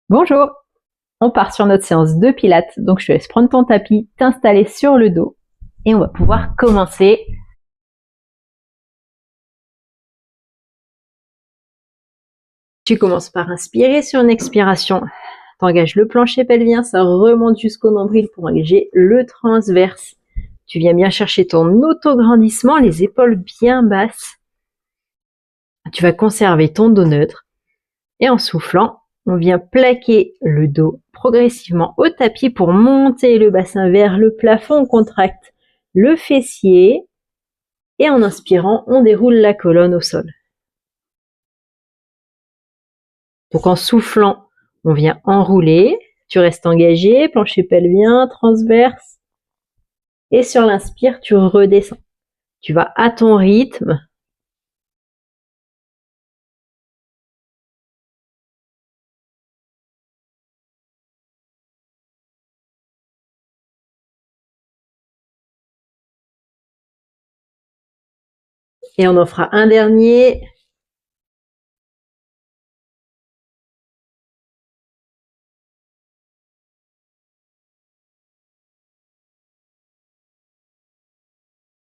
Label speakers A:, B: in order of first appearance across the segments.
A: Bonjour, on part sur notre séance de pilates, donc je te laisse prendre ton tapis, t'installer sur le dos et on va pouvoir commencer. Tu commences par inspirer sur une expiration, t'engages le plancher pelvien, ça remonte jusqu'au nombril pour engager le transverse. Tu viens bien chercher ton auto-grandissement, les épaules bien basses. Tu vas conserver ton dos neutre et en soufflant, on vient plaquer le dos progressivement au tapis pour monter le bassin vers le plafond. On contracte le fessier et en inspirant, on déroule la colonne au sol. Donc en soufflant, on vient enrouler. Tu restes engagé, plancher pelvien, transverse. Et sur l'inspire, tu redescends. Tu vas à ton rythme. Et on en fera un dernier.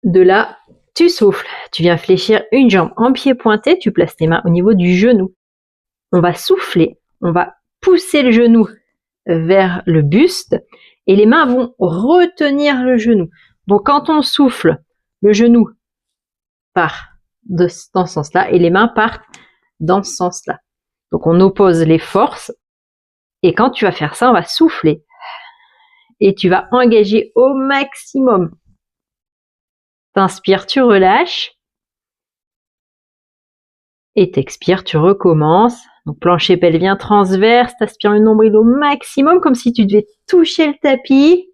A: De là, tu souffles. Tu viens fléchir une jambe en pied pointé. Tu places tes mains au niveau du genou. On va souffler. On va pousser le genou vers le buste et les mains vont retenir le genou. Donc quand on souffle, le genou part dans ce sens-là et les mains partent dans ce sens-là. Donc on oppose les forces et quand tu vas faire ça, on va souffler et tu vas engager au maximum. T'inspires, tu relâches et t'expires, tu recommences. Donc plancher pelvien transverse, t'aspires le nombril au maximum comme si tu devais toucher le tapis.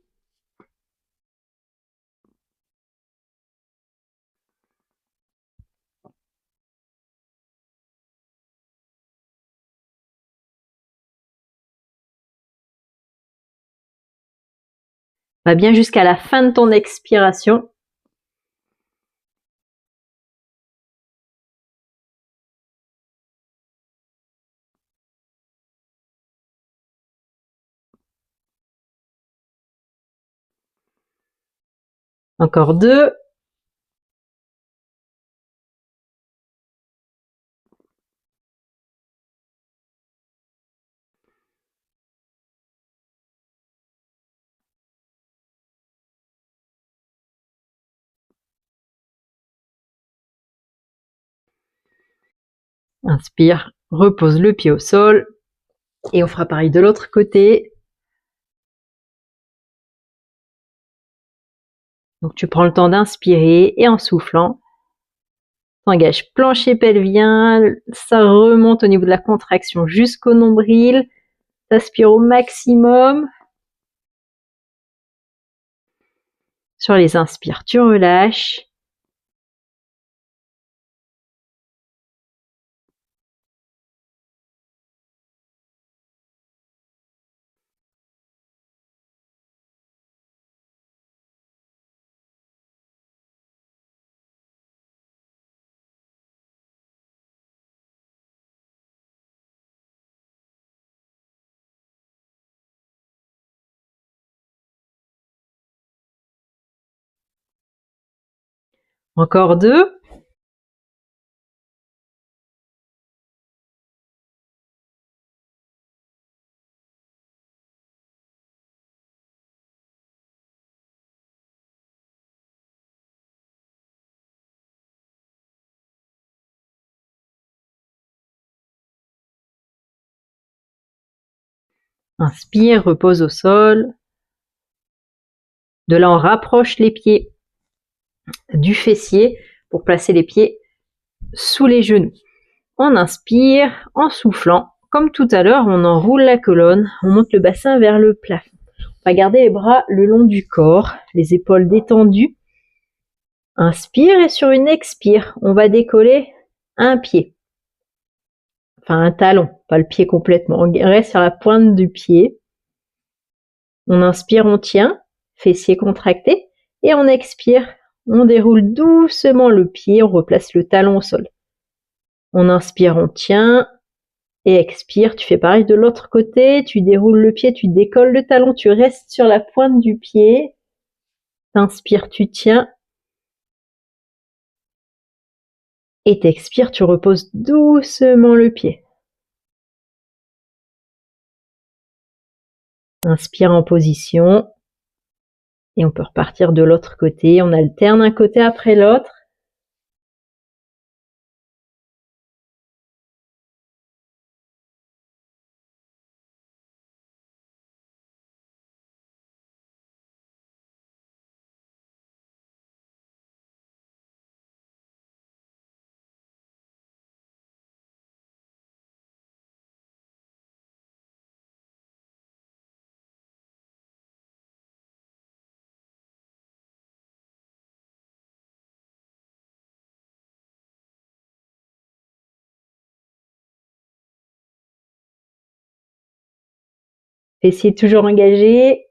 A: Va bien jusqu'à la fin de ton expiration. Encore 2. Inspire, repose le pied au sol et on fera pareil de l'autre côté. Donc tu prends le temps d'inspirer et en soufflant, t'engages plancher pelvien, ça remonte au niveau de la contraction jusqu'au nombril, t'aspires au maximum. Sur les inspires, tu relâches. Encore 2. Inspire, repose au sol. De là, on rapproche les pieds du fessier pour placer les pieds sous les genoux. On inspire en soufflant. Comme tout à l'heure, on enroule la colonne, on monte le bassin vers le plafond. On va garder les bras le long du corps, les épaules détendues. Inspire et sur une expire, on va décoller un pied. Enfin un talon, pas le pied complètement. On reste sur la pointe du pied. On inspire, on tient, fessier contracté. Et on expire, on déroule doucement le pied, on replace le talon au sol. On inspire, on tient. Et expire, tu fais pareil de l'autre côté, tu déroules le pied, tu décolles le talon, tu restes sur la pointe du pied. T'inspires, tu tiens. Et t'expires, tu reposes doucement le pied. Inspire en position. Et on peut repartir de l'autre côté. On alterne un côté après l'autre. Fessier toujours engagé.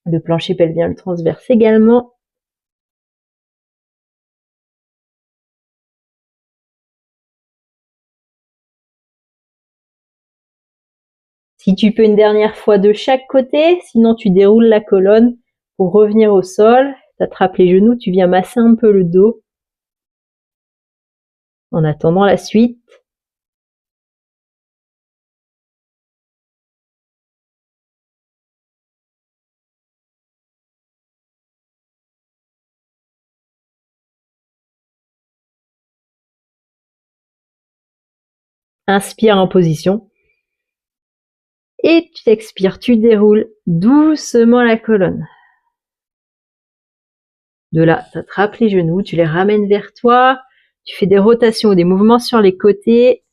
A: Le plancher pelvien, le transverse également. Si tu peux une dernière fois de chaque côté, sinon tu déroules la colonne pour revenir au sol. T'attrapes les genoux, tu viens masser un peu le dos. En attendant la suite. Inspire en position. Et tu expires, tu déroules doucement la colonne. De là, tu attrapes les genoux, tu les ramènes vers toi. Tu fais des rotations ou des mouvements sur les côtés.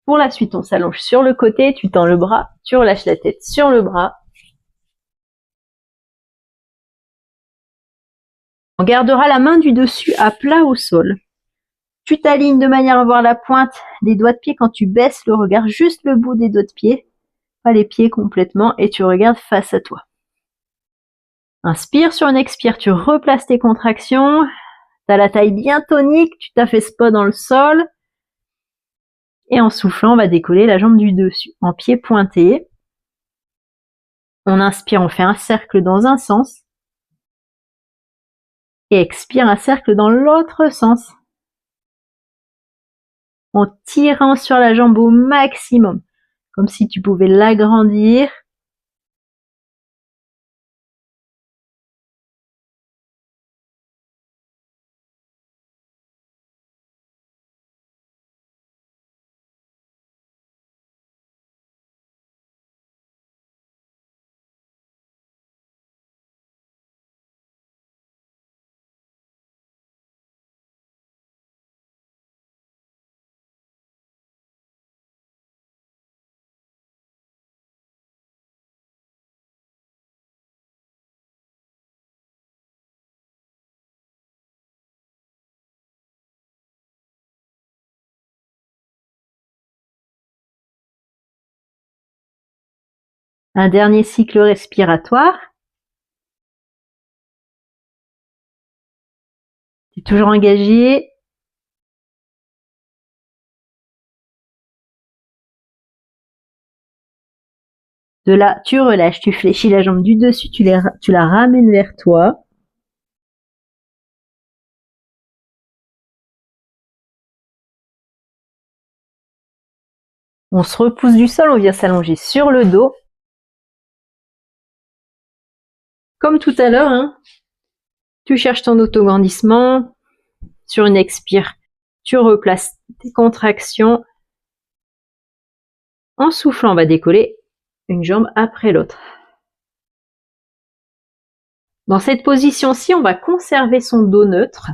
A: Pour la suite, on s'allonge sur le côté, tu tends le bras, tu relâches la tête sur le bras. On gardera la main du dessus à plat au sol. Tu t'alignes de manière à voir la pointe des doigts de pied quand tu baisses le regard, juste le bout des doigts de pied, pas les pieds complètement, et tu regardes face à toi. Inspire sur une expire, tu replaces tes contractions, tu as la taille bien tonique, tu t'affaisses pas dans le sol, et en soufflant, on va décoller la jambe du dessus, en pied pointé. On inspire, on fait un cercle dans un sens, et expire un cercle dans l'autre sens. En tirant sur la jambe au maximum, comme si tu pouvais l'agrandir. Un dernier cycle respiratoire. Tu es toujours engagé. De là, tu relâches, tu fléchis la jambe du dessus, tu la ramènes vers toi. On se repousse du sol, on vient s'allonger sur le dos. Comme tout à l'heure, hein, tu cherches ton autograndissement. Sur une expire, tu replaces tes contractions. En soufflant, on va décoller une jambe après l'autre. Dans cette position-ci, on va conserver son dos neutre.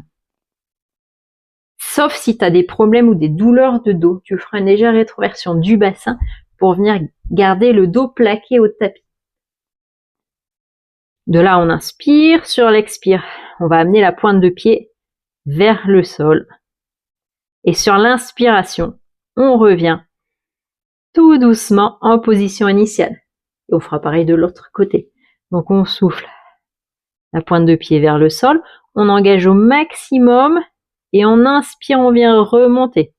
A: Sauf si tu as des problèmes ou des douleurs de dos. Tu feras une légère rétroversion du bassin pour venir garder le dos plaqué au tapis. De là, on inspire. Sur l'expire, on va amener la pointe de pied vers le sol. Et sur l'inspiration, on revient tout doucement en position initiale. Et on fera pareil de l'autre côté. Donc on souffle la pointe de pied vers le sol, on engage au maximum et en inspire, on vient remonter.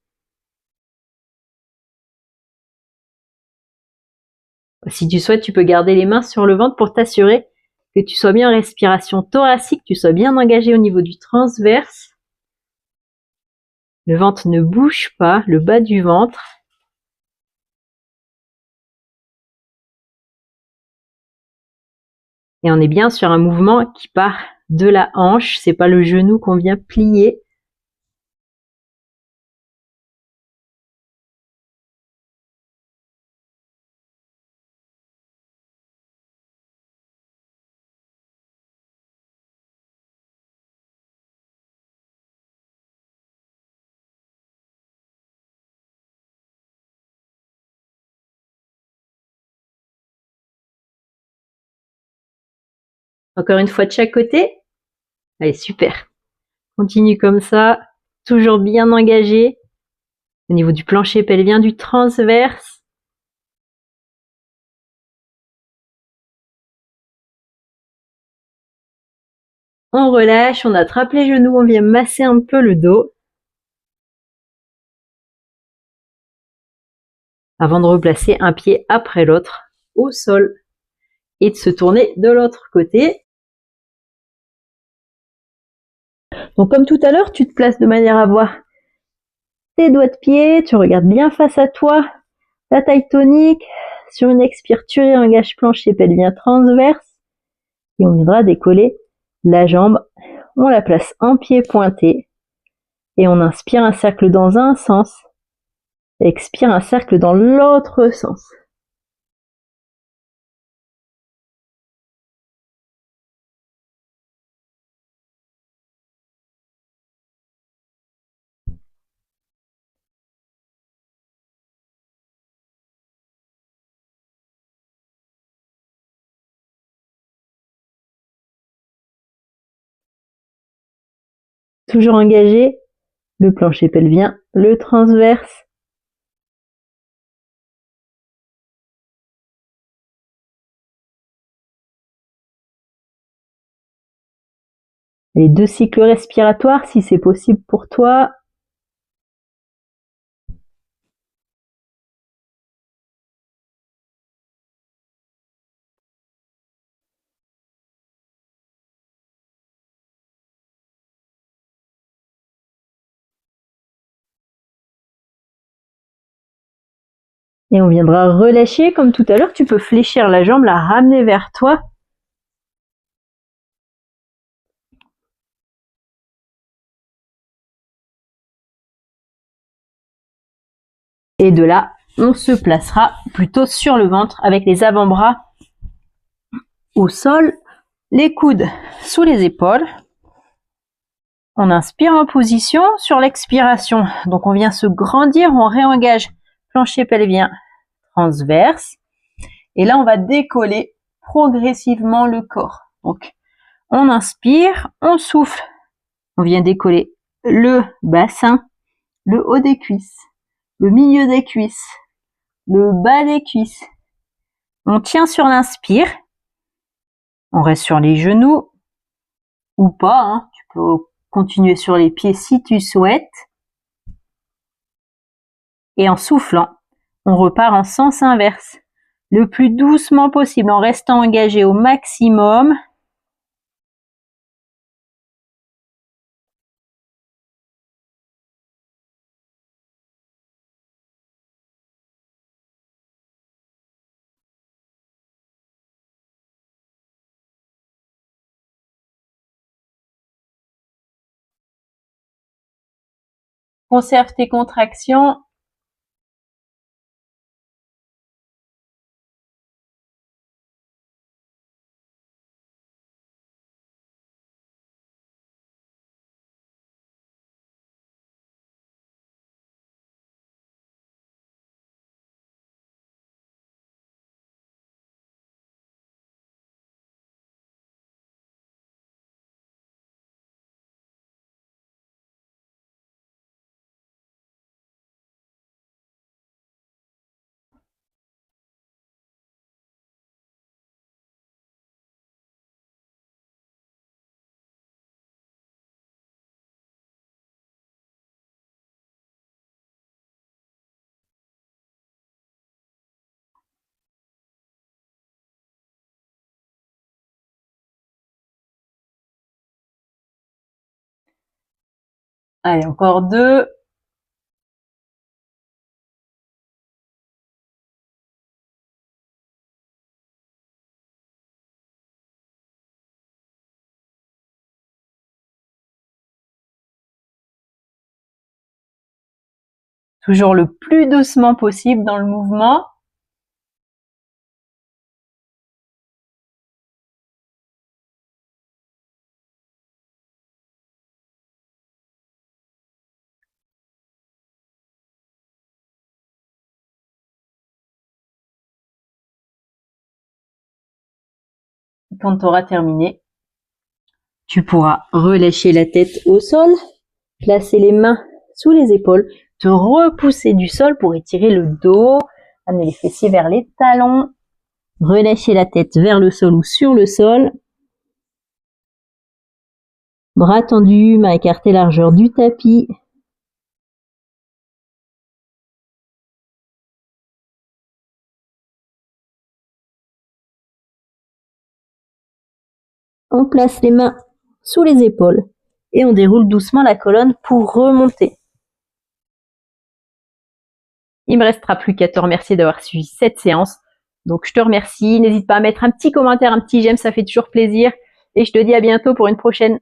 A: Si tu souhaites, tu peux garder les mains sur le ventre pour t'assurer que tu sois bien en respiration thoracique, que tu sois bien engagé au niveau du transverse. Le ventre ne bouge pas, le bas du ventre. Et on est bien sur un mouvement qui part de la hanche, c'est pas le genou qu'on vient plier. Encore une fois de chaque côté. Allez, super. Continue comme ça, toujours bien engagé au niveau du plancher pelvien, du transverse. On relâche, on attrape les genoux, on vient masser un peu le dos. Avant de replacer un pied après l'autre au sol et de se tourner de l'autre côté. Donc comme tout à l'heure, tu te places de manière à voir tes doigts de pied, tu regardes bien face à toi, la taille tonique. Sur une expire, tu réengages plancher pelvien transverse et on viendra décoller la jambe. On la place en pied pointé et on inspire un cercle dans un sens, expire un cercle dans l'autre sens. Toujours engagé, le plancher pelvien, le transverse. Les 2 cycles respiratoires si c'est possible pour toi. Et on viendra relâcher comme tout à l'heure. Tu peux fléchir la jambe, la ramener vers toi. Et de là, on se placera plutôt sur le ventre avec les avant-bras au sol, les coudes sous les épaules. On inspire en position sur l'expiration. Donc on vient se grandir, on réengage plancher pelvien transverse. Et là, on va décoller progressivement le corps. Donc on inspire, on souffle. On vient décoller le bassin, le haut des cuisses, le milieu des cuisses, le bas des cuisses. On tient sur l'inspire. On reste sur les genoux ou pas. Hein. Tu peux continuer sur les pieds si tu souhaites. Et en soufflant, on repart en sens inverse. Le plus doucement possible en restant engagé au maximum. Conserve tes contractions. Allez, encore 2. Toujours le plus doucement possible dans le mouvement. Quand tu auras terminé, tu pourras relâcher la tête au sol, placer les mains sous les épaules, te repousser du sol pour étirer le dos, amener les fessiers vers les talons, relâcher la tête vers le sol ou sur le sol. Bras tendus, mains écartées largeur du tapis. On place les mains sous les épaules et on déroule doucement la colonne pour remonter. Il me restera plus qu'à te remercier d'avoir suivi cette séance. Donc je te remercie, n'hésite pas à mettre un petit commentaire, un petit j'aime, ça fait toujours plaisir. Et je te dis à bientôt pour une prochaine.